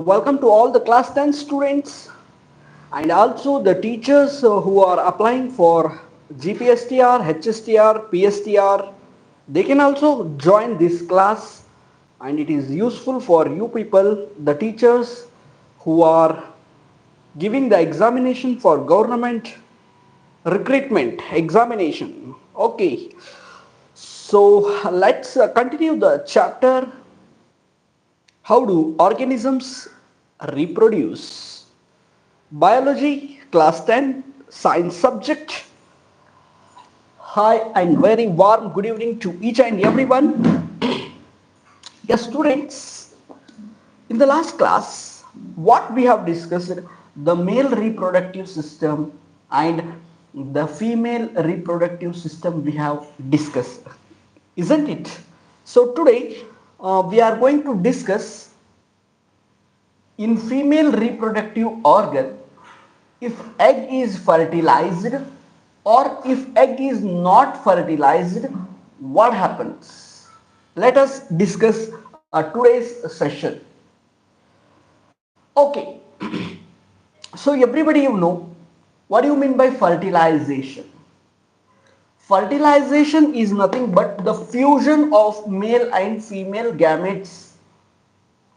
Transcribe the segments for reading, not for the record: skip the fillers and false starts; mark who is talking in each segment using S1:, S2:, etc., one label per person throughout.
S1: Welcome to all the class 10 students and also the teachers who are applying for GPSTR, HSTR, PSTR. They can also join this class and it is useful for you people, the teachers who are giving the examination for government recruitment examination. Okay, so let's continue the chapter. How do organisms reproduce? Biology, class 10, science subject. Hi and very warm good evening to each and everyone. Yes, students, in the last class, what we have discussed, the male reproductive system and the female reproductive system we have discussed, isn't it? So today we are going to discuss in female reproductive organ, if egg is fertilized or if egg is not fertilized, what happens? Let us discuss today's session. Okay, so everybody you know, what do you mean by fertilization? Fertilization is nothing but the fusion of male and female gametes.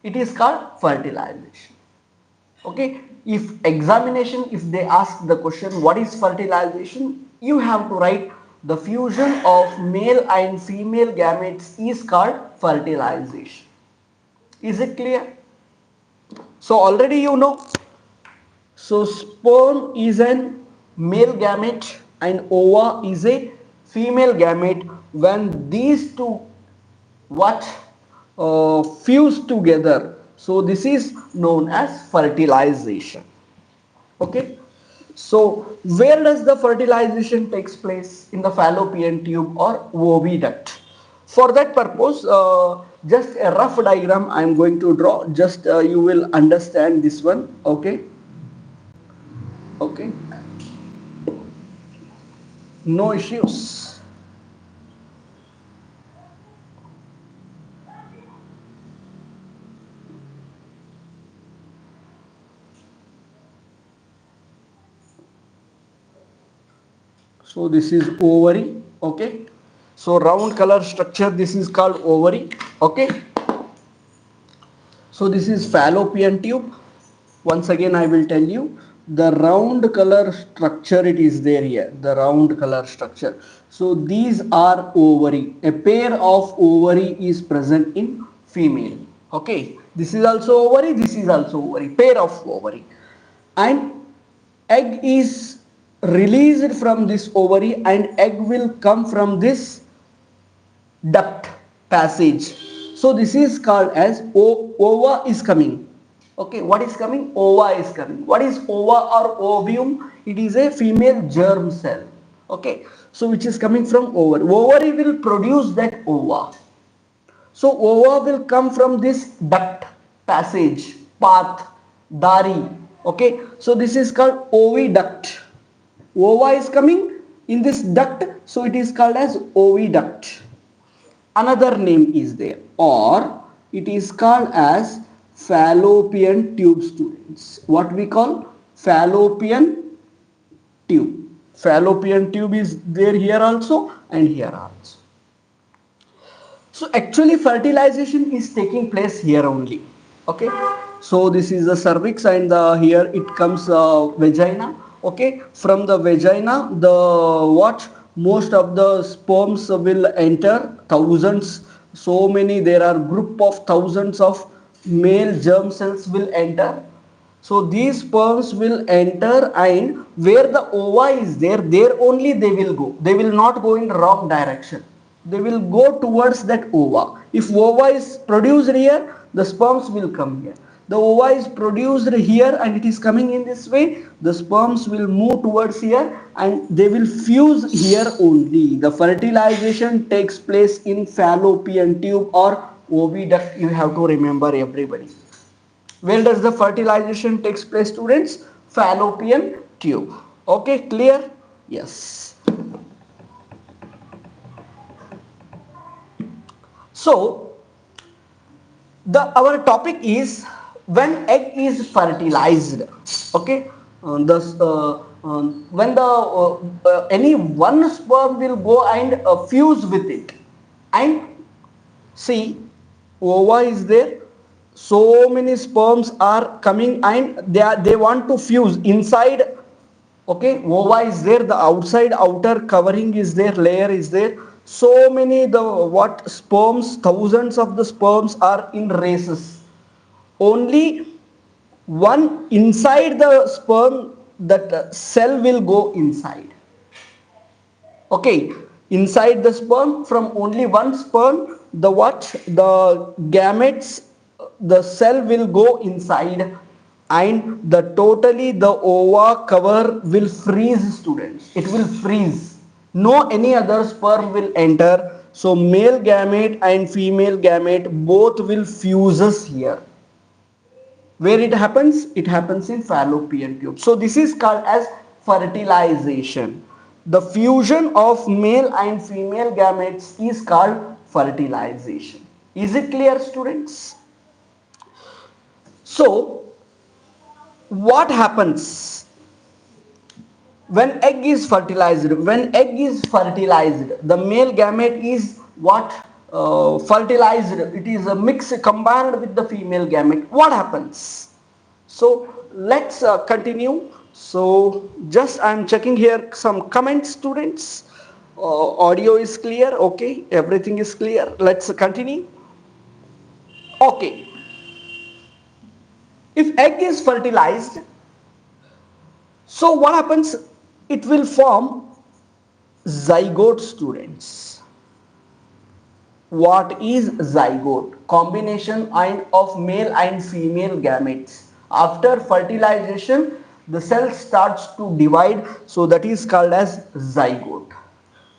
S1: It is called fertilization. Okay, if examination, if they ask the question what is fertilization, you have to write the fusion of male and female gametes is called fertilization. Is it clear? So already you know, so sperm is an male gamete and ova is a female gamete. When these two what fuse together, so this is known as fertilization. Okay, so where does the fertilization takes place? In the fallopian tube or oviduct. For that purpose, just a rough diagram I am going to draw, just you will understand this one. Okay, okay, no issues. So this is ovary. Okay, so round color structure, this is called ovary. Okay, so this is fallopian tube. Once again I will tell you, the round color structure, it is there here, the round color structure. So these are ovary. A pair of ovary is present in female. Okay, this is also ovary, this is also ovary, pair of ovary. And egg is released from this ovary and egg will come from this duct passage. So this is called as ova is coming. Okay, what is coming? Ova is coming. What is ova or ovum? It is a female germ cell. Okay, so which is coming from ovary. Ovary will produce that ova. So ova will come from this duct passage, path, dari. Okay, so this is called oviduct. Ova is coming in this duct, so it is called as oviduct. Another name is there, or it is called as fallopian tube, students. What we call fallopian tube. Fallopian tube is there here also and here also. So actually fertilization is taking place here only. Okay, so this is the cervix and here it comes vagina. Okay, from the vagina the what, most of the sperms will enter, thousands, so many, there are group of thousands of male germ cells will enter. So these sperms will enter and where the ova is there, there only they will go. They will not go in wrong direction. They will go towards that ova. If ova is produced here, the sperms will come here. The ova is produced here and it is coming in this way. The sperms will move towards here and they will fuse here only. The fertilization takes place in fallopian tube or oviduct. You have to remember, everybody. Where does the fertilization takes place, students? Fallopian tube. Okay, clear? Yes. So our topic is when egg is fertilized, okay, when the any one sperm will go and fuse with it, and see, ova is there, so many sperms are coming and they want to fuse inside. Okay, ova is there, the outside outer covering is there, layer is there, so many the what sperms, thousands of the sperms are in races. Only one inside the sperm, that cell will go inside. Okay, inside the sperm, from only one sperm, the what, the gametes, the cell will go inside, and the totally the ova cover will freeze, students, it will freeze, no any other sperm will enter. So male gamete and female gamete both will fuses here. Where it happens? It happens in fallopian tube. So this is called as fertilization. The fusion of male and female gametes is called fertilization. Is it clear, students? So what happens when egg is fertilized? When egg is fertilized, the male gamete is what, fertilized, it is a mix combined with the female gamete. What happens? So let's continue. So just I am checking here some comments, students. Audio is clear, okay, everything is clear. Let's continue. Okay, if egg is fertilized, so what happens? It will form zygote, students. What is zygote? Combination of male and female gametes. After fertilization, the cell starts to divide, so that is called as zygote.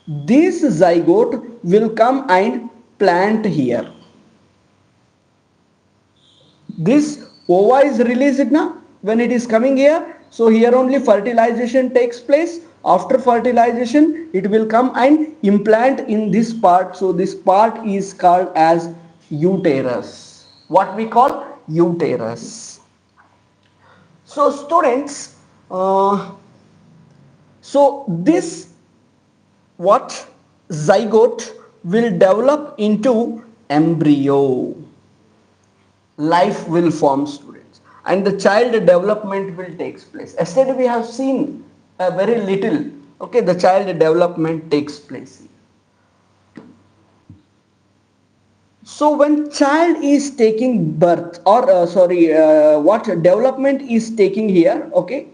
S1: This zygote will come and plant here. This ova is released now when it is coming here. So here only fertilization takes place. After fertilization, it will come and implant in this part. So this part is called as uterus. What we call uterus. So students, so this what, zygote will develop into embryo. Life will form, students, and the child development will take place. Yesterday we have seen a very little, okay, the child development takes place. So when child is taking birth, or what development is taking here, okay,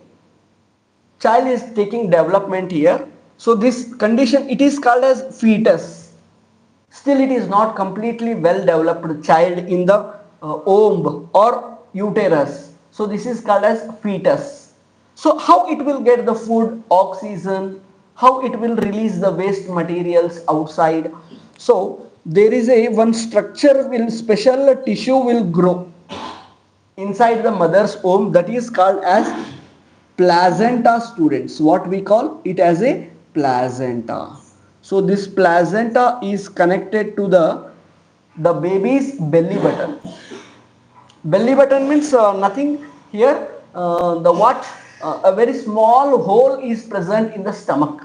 S1: child is taking development here. So this condition, it is called as fetus. Still it is not completely well developed child in the womb or uterus. So this is called as fetus. So how it will get the food, oxygen, how it will release the waste materials outside. So there is a one structure, will special tissue will grow inside the mother's womb, that is called as placenta, students. What we call it as a placenta. So this placenta is connected to the baby's belly button. Belly button means nothing here. The what, a very small hole is present in the stomach,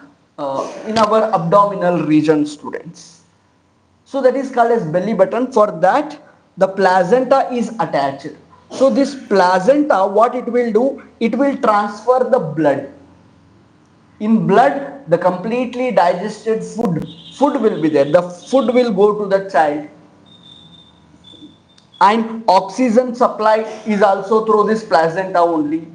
S1: in our abdominal region, students. So that is called as belly button. For that, the placenta is attached. So this placenta, what it will do? It will transfer the blood. In blood, the completely digested food will be there. The food will go to the child. And oxygen supply is also through this placenta only.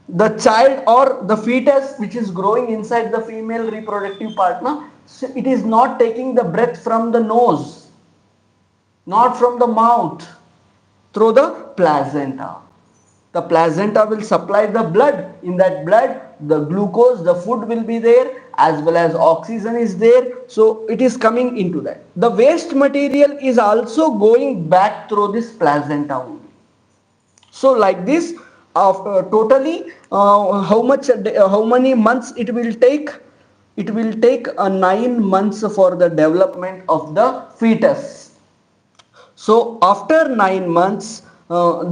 S1: The child or the fetus which is growing inside the female reproductive partner, it is not taking the breath from the nose, not from the mouth, through the placenta. The placenta will supply the blood. In that blood, the glucose, the food will be there, as well as oxygen is there. So it is coming into that. The waste material is also going back through this placenta only. So like this, totally how many months it will take? It will take 9 months for the development of the fetus. So after 9 months,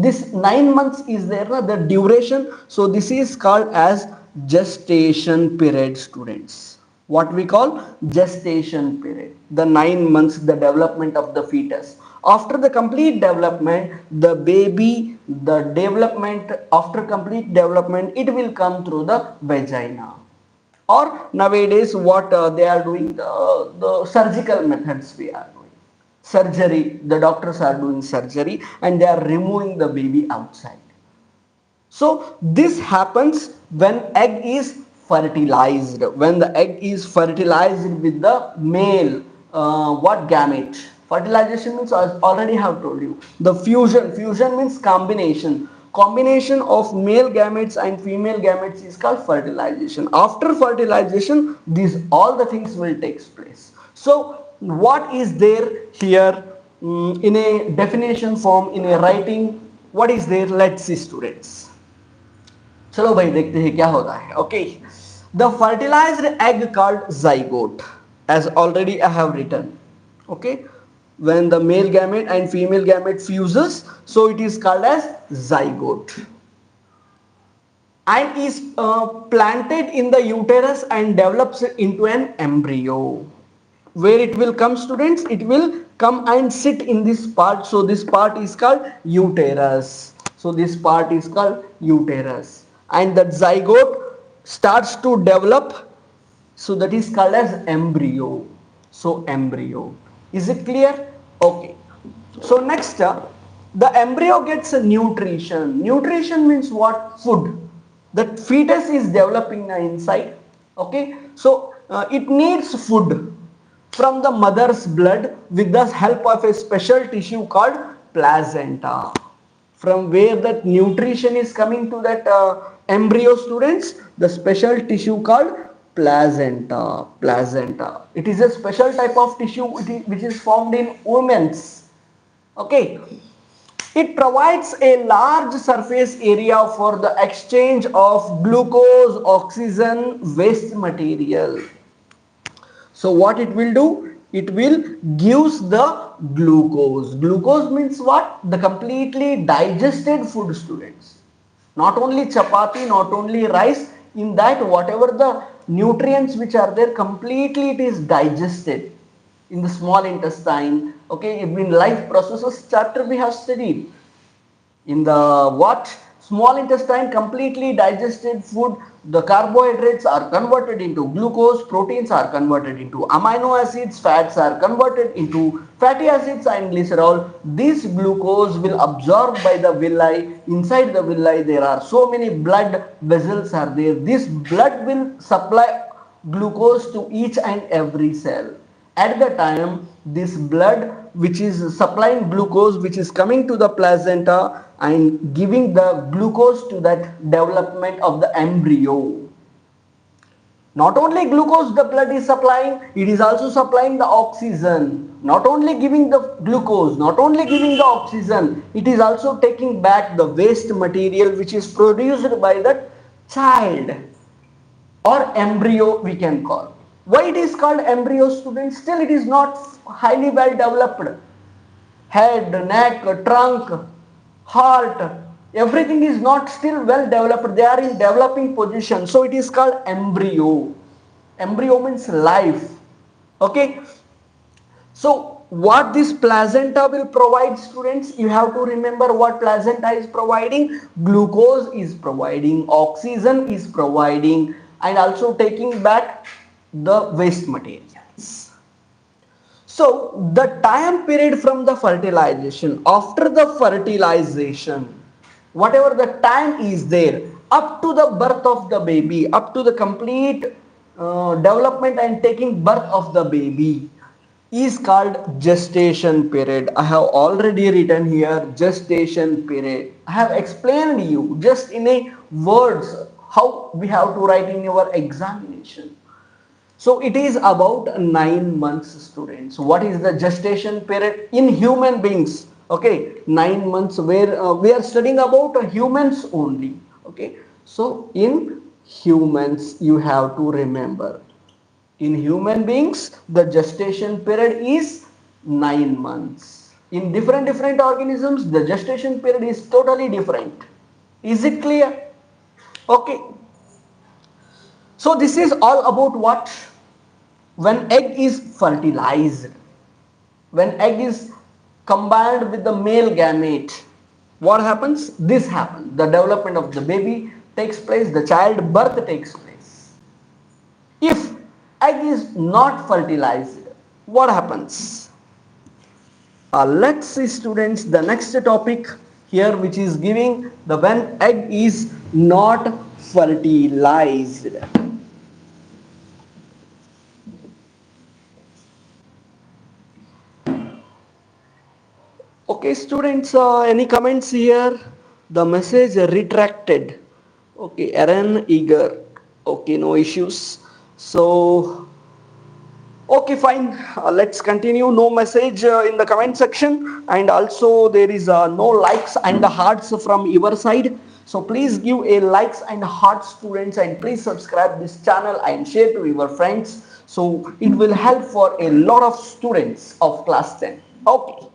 S1: This 9 months is there, the duration. So this is called as gestation period, students. What we call gestation period. The 9 months, the development of the fetus. After the complete development, the baby, the development, after complete development, it will come through the vagina. Or nowadays, what they are doing, the surgical methods we are doing. Surgery, the doctors are doing surgery and they are removing the baby outside. So this happens when egg is fertilized. When the egg is fertilized with the male, what gamete? Fertilization means, I already have told you. The fusion. Fusion means combination. Combination of male gametes and female gametes is called fertilization. After fertilization, these all the things will take place. So what is there here, in a definition form, in a writing? What is there? Let's see, students. चलो भाई देखते हैं क्या होता है. Okay, the fertilized egg called zygote, as already I have written. Okay, when the male gamete and female gamete fuses, so it is called as zygote, and is planted in the uterus and develops into an embryo. Where it will come, students? It will come and sit in this part. So this part is called uterus. So this part is called uterus, and that zygote starts to develop. So that is called as embryo. So embryo. Is it clear? Okay. So next, the embryo gets a nutrition. Nutrition means what? Food. The fetus is developing inside. Okay. So it needs food from the mother's blood with the help of a special tissue called placenta. From where that nutrition is coming to that embryo, students? The special tissue called placenta. Placenta. It is a special type of tissue which is formed in women's. Okay. It provides a large surface area for the exchange of glucose, oxygen, waste material. So what it will do? It will gives the glucose. Glucose means what? The completely digested food, students. Not only chapati, not only rice. In that, whatever the nutrients which are there, completely it is digested in the small intestine. Okay, in life processes chapter we have studied. In the what? Small intestine, completely digested food, the carbohydrates are converted into glucose, proteins are converted into amino acids, fats are converted into fatty acids and glycerol. This glucose will absorb by the villi. Inside the villi there are so many blood vessels are there. This blood will supply glucose to each and every cell. At the time, this blood which is supplying glucose, which is coming to the placenta and giving the glucose to that development of the embryo. Not only glucose the blood is supplying, it is also supplying the oxygen. Not only giving the glucose, not only giving the oxygen, it is also taking back the waste material which is produced by the child or embryo we can call. Why it is called embryo, students? Still it is not highly well developed. Head, neck, trunk, heart, everything is not still well developed. They are in developing position. So it is called embryo. Embryo means life. Okay. So what this placenta will provide, students? You have to remember what placenta is providing. Glucose is providing, oxygen is providing, and also taking back the waste materials. So the time period from the fertilization, after the fertilization, whatever the time is there, up to the birth of the baby, up to the complete development and taking birth of the baby, is called gestation period. I have already written here gestation period. I have explained you just in a words how we have to write in your examination. So it is about 9 months, students. What is the gestation period in human beings? Okay, 9 months, where we are studying about humans only. Okay, so in humans you have to remember. In human beings, the gestation period is 9 months. In different organisms, the gestation period is totally different. Is it clear? Okay. So this is all about what? When egg is fertilized, when egg is combined with the male gamete, what happens? This happens. The development of the baby takes place, the child birth takes place. If egg is not fertilized, what happens? Let's see students the next topic here, which is giving the when egg is not fertilized. Okay students, any comments here? The message retracted. Okay, Aaron eager. Okay, no issues. So okay, fine. Let's continue. No message in the comment section, and also there is no likes and hearts from your side. So please give a likes and hearts, students, and please subscribe this channel and share to your friends. So it will help for a lot of students of class 10. Okay.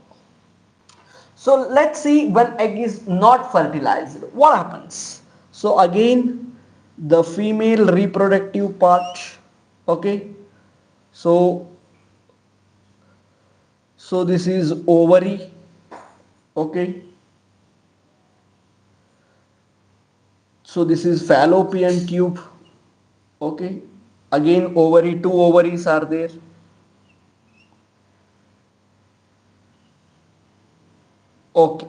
S1: So let's see when egg is not fertilized, what happens? So again, the female reproductive part. Okay. So this is ovary. Okay. So this is fallopian tube. Okay. Again ovary, two ovaries are there. Okay.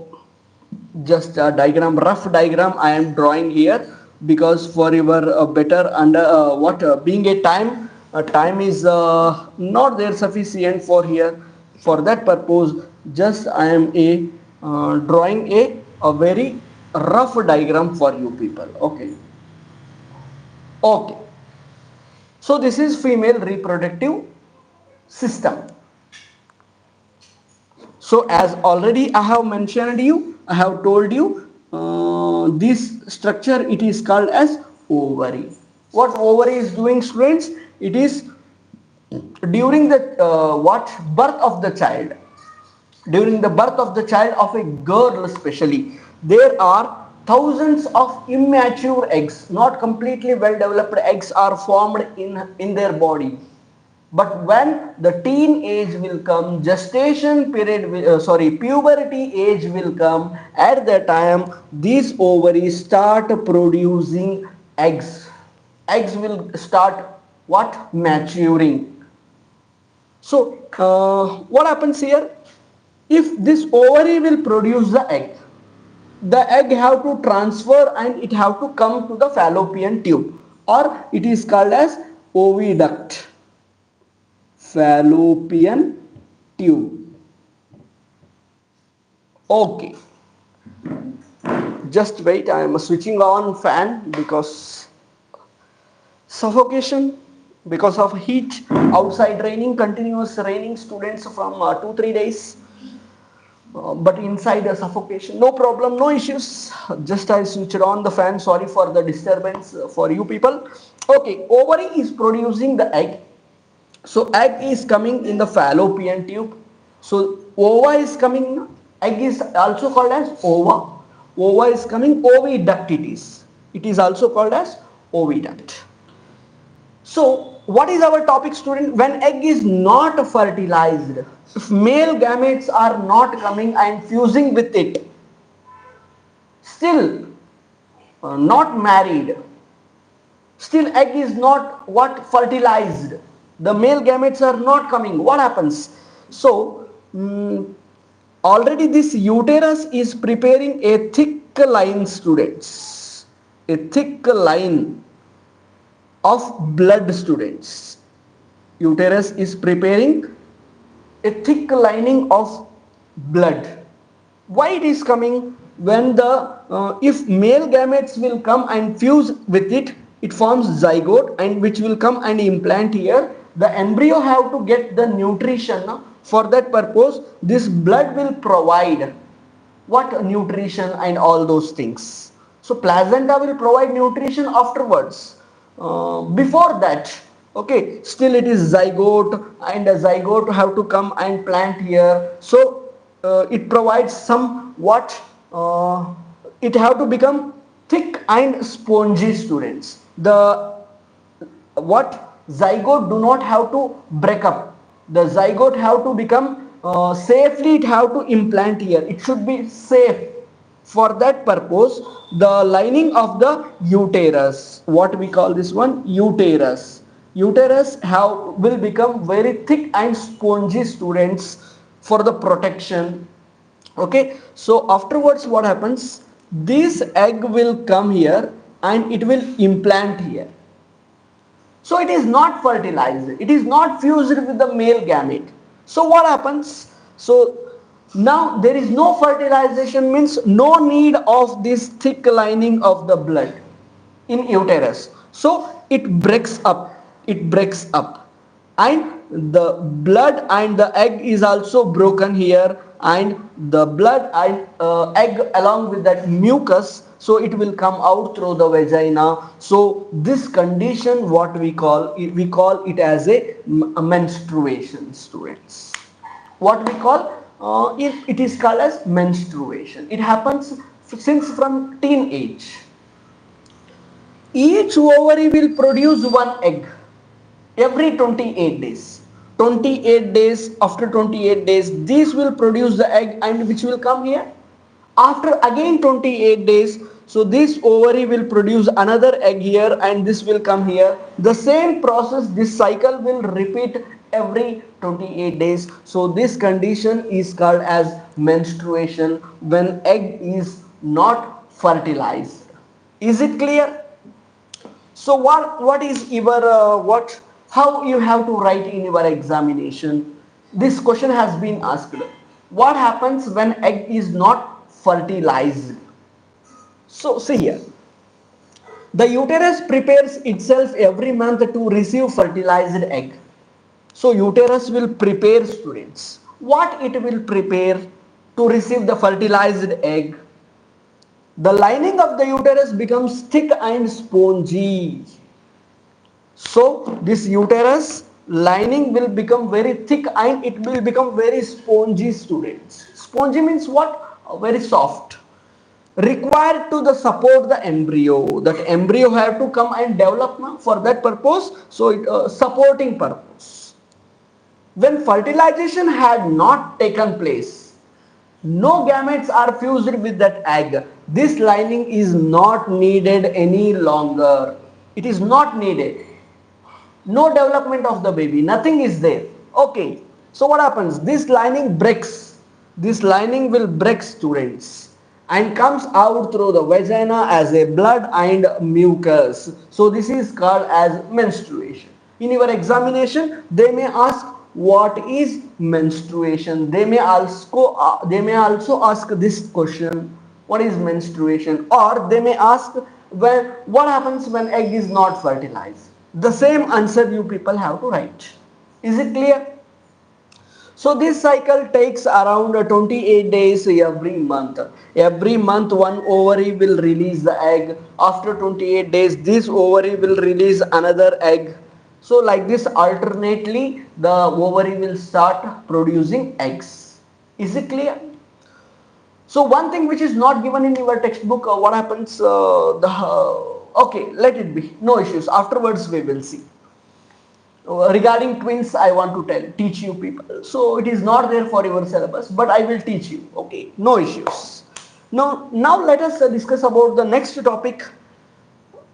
S1: Just a diagram, rough diagram I am drawing here, because for your better under being a time is not there sufficient for here. For that purpose, just I am drawing a very rough diagram for you people. Okay. Okay. So this is female reproductive system. So as already I have mentioned you, I have told you this structure, it is called as ovary. What ovary is doing, students? It is during the birth of the child. During the birth of the child of a girl especially, there are thousands of immature eggs, not completely well developed eggs are formed in their body. But when the teen age will come, gestation period, puberty age will come, at that time these ovaries start producing eggs. Eggs will start what? Maturing. So what happens here? If this ovary will produce the egg have to transfer and it have to come to the fallopian tube, or it is called as oviduct. Fallopian tube. Okay. Just wait, I am switching on fan because suffocation, because of heat, outside raining, continuous raining, students from 2-3 days. But inside a suffocation, no problem, no issues. Just I switched on the fan. Sorry for the disturbance for you people. Okay, ovary is producing the egg. So egg is coming in the fallopian tube. So ova is coming. Egg is also called as ova. Ova is coming. Oviduct it is. It is also called as oviduct. So what is our topic, student? When egg is not fertilized, if male gametes are not coming and fusing with it, still not married, still egg is not what? Fertilized. The male gametes are not coming. What happens? So already this uterus is preparing a thick line, students. A thick line of blood, students. Uterus is preparing a thick lining of blood. Why it is coming? When the if male gametes will come and fuse with it, it forms zygote, and which will come and implant here. The embryo have to get the nutrition. For that purpose, this blood will provide what? Nutrition and all those things. So placenta will provide nutrition afterwards. Before that, okay, still it is zygote, and a zygote have to come and plant here. So it provides some what it have to become thick and spongy, students. The what zygote do not have to break up. The zygote have to become safely, it have to implant here, it should be safe. For that purpose, the lining of the uterus, what we call this one, uterus have will become very thick and spongy, students, for the protection. Okay, so afterwards what happens, this egg will come here and it will implant here. So it is not fertilized, it is not fused with the male gamete. So what happens? So now there is no fertilization, means no need of this thick lining of the blood in uterus. So it breaks up, and the blood and the egg is also broken here, and the blood and egg along with that mucus, so it will come out through the vagina. So this condition, what we call it as a menstruation, students. What we call it is called as menstruation. It happens since from teenage. Each ovary will produce one egg every 28 days. 28 days, after 28 days, this will produce the egg, and which will come here. After again 28 days, so this ovary will produce another egg here, and this will come here. The same process, this cycle will repeat every 28 days. So this condition is called as menstruation, when egg is not fertilized. Is it clear? So what is your what how you have to write in your examination? This question has been asked. What happens when egg is not fertilized? So see here. The uterus prepares itself every month to receive fertilized egg. So uterus will prepare, students. What it will prepare to receive the fertilized egg? The lining of the uterus becomes thick and spongy. So this uterus lining will become very thick and it will become very spongy, students. Spongy means what? Very soft. Required to the support the embryo. That embryo have to come and develop now for that purpose. So it supporting purpose. When fertilization had not taken place, no gametes are fused with that egg, this lining is not needed any longer. It is not needed. No development of the baby, nothing is there. Okay, so what happens? This lining breaks. This lining will break, students, and comes out through the vagina as a blood and mucus. So this is called as menstruation. In your examination, they may ask what is menstruation. They may also ask this question, what is menstruation, or they may ask what happens when egg is not fertilized. The same answer you people have to write. Is it clear? So this cycle takes around 28 days every month. Every month one ovary will release the egg. After 28 days this ovary will release another egg. So like this alternately the ovary will start producing eggs. Is it clear? So one thing which is not given in your textbook, what happens? Okay, let it be. No issues. Afterwards we will see. Regarding twins, I want to teach you people. So it is not there for your syllabus, but I will teach you. Okay, no issues. Now let us discuss about the next topic.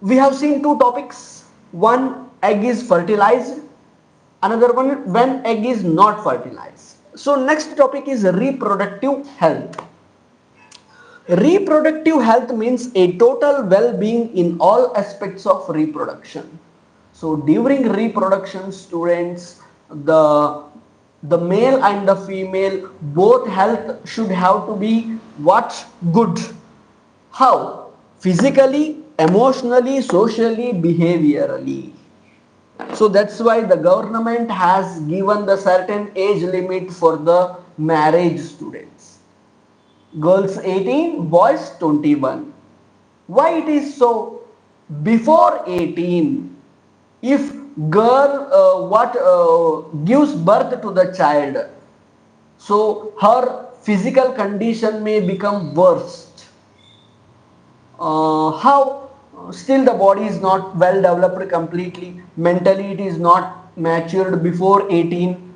S1: We have seen two topics. One, egg is fertilized. Another one, when egg is not fertilized. So next topic is reproductive health. Reproductive health means a total well-being in all aspects of reproduction. So during reproduction, students, the male and the female, both health should have to be what? Good. How? Physically, emotionally, socially, behaviorally. So that's why the government has given the certain age limit for the marriage, students. Girls 18, boys 21. Why it is so? Before 18, if girl gives birth to the child, so her physical condition may become worse. How? Still the body is not well developed completely. Mentally it is not matured before 18.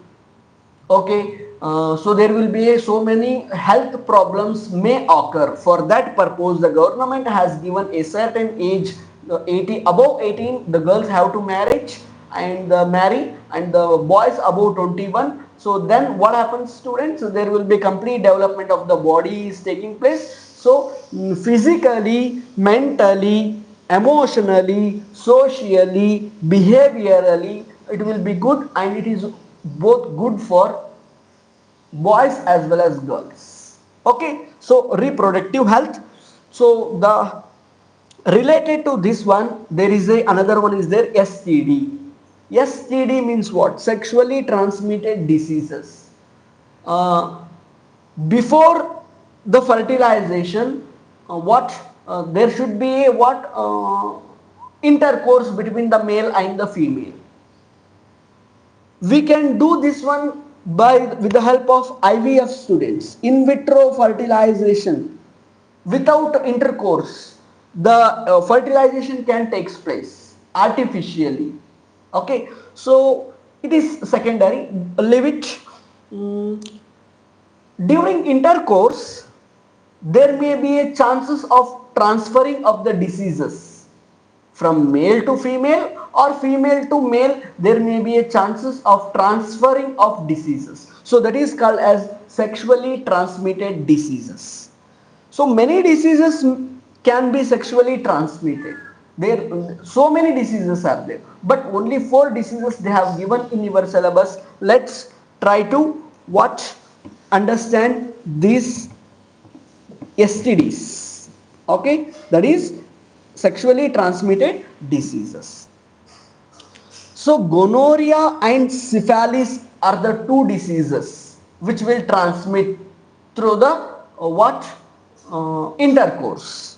S1: Okay, so there will be so many health problems may occur. For that purpose, the government has given a certain age, 80 above 18, the girls have to marry, and the boys above 21. So then what happens, students? So there will be complete development of the body is taking place. So physically, mentally, emotionally, socially, behaviorally, it will be good, and it is both good for boys as well as girls. Okay, so reproductive health. So the related to this one, there is another one is there, STD. STD means what? Sexually transmitted diseases. uh, Before the fertilization, what there should be a what intercourse between the male and the female. We can do this one by with the help of IVF, students, in vitro fertilization. Without intercourse, the fertilization can take place artificially. Okay, so it is secondary, leave it. Mm, During intercourse, there may be a chances of transferring of the diseases from male to female or female to male. There may be a chances of transferring of diseases. So that is called as sexually transmitted diseases. So many diseases can be sexually transmitted. There so many diseases are there, but only 4 diseases they have given in your syllabus. Let's try to what understand these STDs. Okay, that is sexually transmitted diseases. So gonorrhea and syphilis are the 2 diseases which will transmit through the what intercourse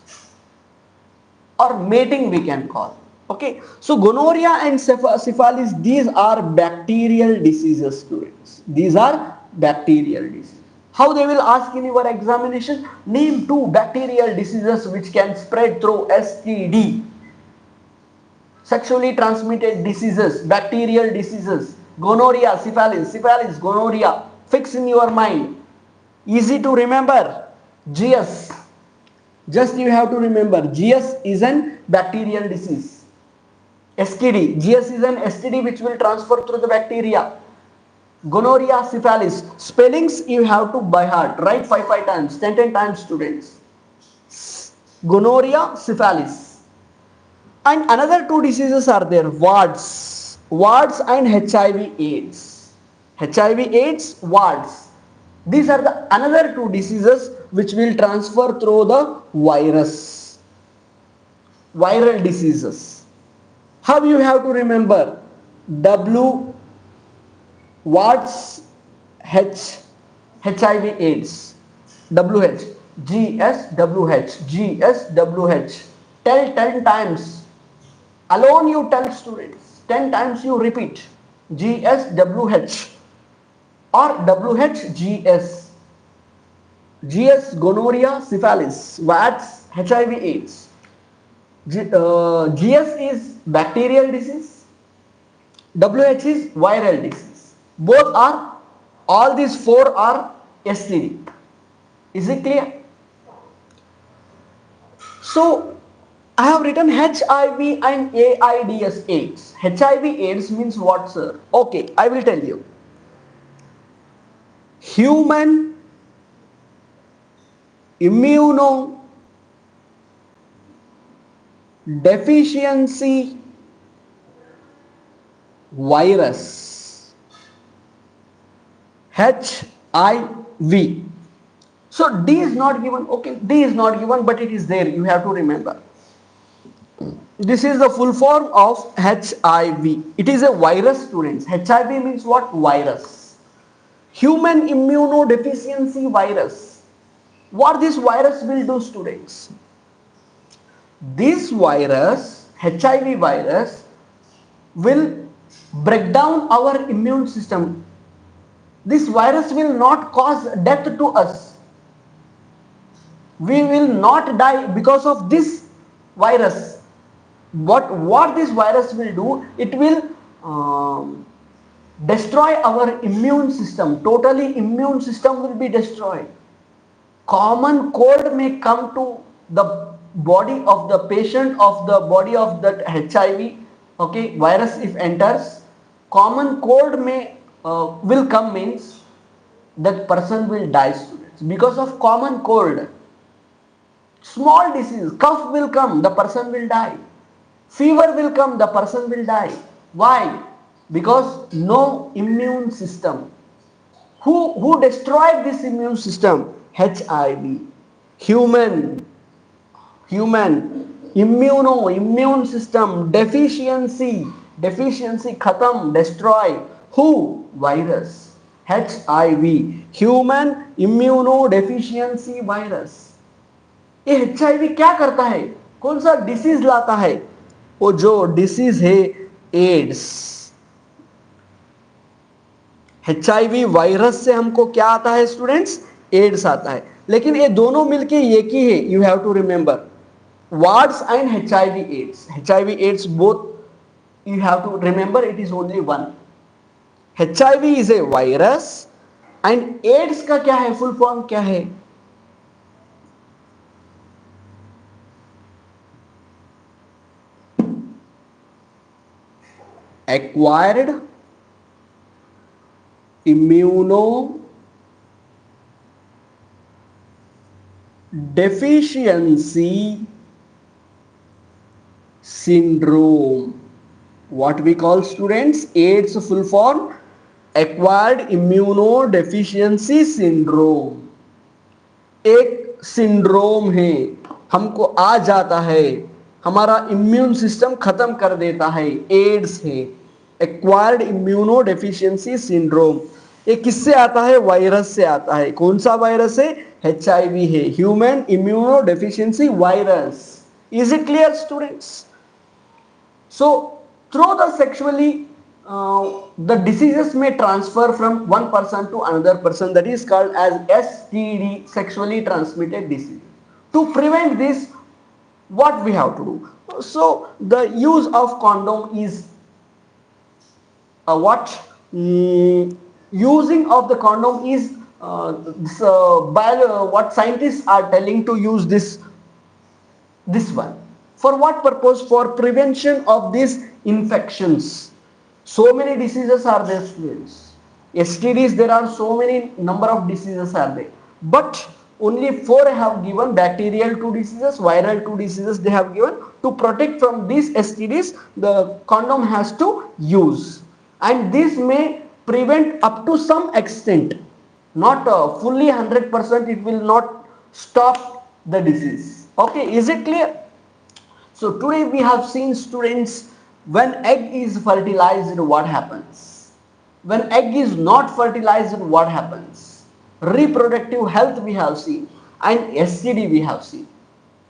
S1: or mating, we can call. Okay, so gonorrhea and syphilis, these are bacterial diseases, students. These are bacterial diseases. How they will ask in your examination? Name 2 bacterial diseases which can spread through STD. Sexually transmitted diseases, bacterial diseases, gonorrhea, syphilis, gonorrhea. Fix in your mind. Easy to remember. GS. Just you have to remember, GS is an bacterial disease. STD, GS is an STD which will transfer through the bacteria. Gonorrhea, syphilis. Spellings you have to by heart. Write 5 times, 10 times, students. Gonorrhea, syphilis. And another 2 diseases are there, wards and HIV/AIDS. HIV/AIDS, wards. These are the another 2 diseases which will transfer through the virus. Viral diseases. How you have to remember? W, wards, H, HIV/AIDS. WH, GS/WH. Tell 10 times. Alone you tell, students. 10 times you repeat. GS/WH or WH/GS. GS, gonorrhea, syphilis, wards, HIV/AIDS. GS is bacterial disease. WH is viral disease. Both are, all these 4 are STD. Is it clear? So I have written HIV and AIDS. HIV/AIDS means what, sir? Okay, I will tell you. Human immunodeficiency virus, HIV. So D is not given. Okay, D is not given, but it is there. You have to remember. This is the full form of HIV. It is a virus, students. HIV means what? Virus. Human immunodeficiency virus. What this virus will do, students? This virus, HIV virus, will break down our immune system. This virus will not cause death to us. We will not die because of this virus. What this virus will do, it will destroy our immune system. Totally immune system will be destroyed. Common cold may come to the body of the patient, of the body of that HIV, okay, virus if enters. Common cold may will come, means that person will die, students, because of common cold. Small disease, cough will come, the person will die. Fever will come, the person will die. Why? Because no immune system. Who destroyed this immune system? HIV. Human. Immune system deficiency. Deficiency khatam, destroy. Who? Virus. HIV. Human immunodeficiency virus. ये HIV क्या करता है? कौन सा disease लाता है? वो जो डिसीज है एड्स। HIV वायरस से हमको क्या आता है स्टूडेंट्स? एड्स आता है। लेकिन ये दोनों मिलके एक ही है, you have to remember. Wards and HIV AIDS, HIV AIDS both you have to remember, it is only one. HIV is a virus and AIDS का क्या है, फुल फॉर्म क्या है? Acquired immunodeficiency syndrome. What we call, students, AIDS full form acquired immunodeficiency syndrome. एक syndrome है, हमको आ जाता है, हमारा इम्यून सिस्टम खत्म कर देता है, एड्स है, एक्वायर्ड इम्यूनोडेफिशिएंसी सिंड्रोम। ये किससे आता है? वायरस से आता है। कौन सा वायरस है? HIV है, human immunodeficiency virus. Is it clear students? So through the sexually the diseases may transfer from one person to another person, that is called as STD, sexually transmitted disease. To prevent this, what we have to do? So the use of condom is what? Using of the condom is what scientists are telling to use this one. For what purpose? For prevention of these infections. So many diseases are there, students. STDs, there are so many number of diseases are there. But only 4 have given: bacterial 2 diseases, viral 2 diseases they have given. To protect from these STDs, the condom has to use. And this may prevent up to some extent. Not fully 100%, it will not stop the disease. Okay, is it clear? So today we have seen, students, when egg is fertilized, what happens? When egg is not fertilized, what happens? Reproductive health we have seen, and STD we have seen.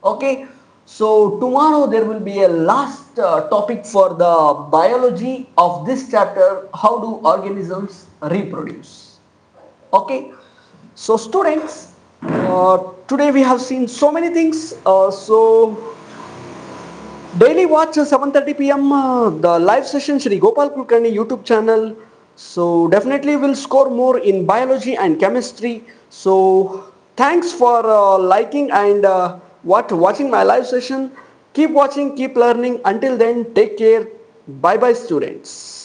S1: Okay, so tomorrow there will be a last topic for the biology of this chapter. How do organisms reproduce? Okay, so students, today we have seen so many things. Daily watch 7:30 p.m. The live session Shri Gopal Kulkarni YouTube channel. So definitely will score more in biology and chemistry. So thanks for liking and watching my live session. Keep watching, keep learning. Until then, take care. Bye bye, students.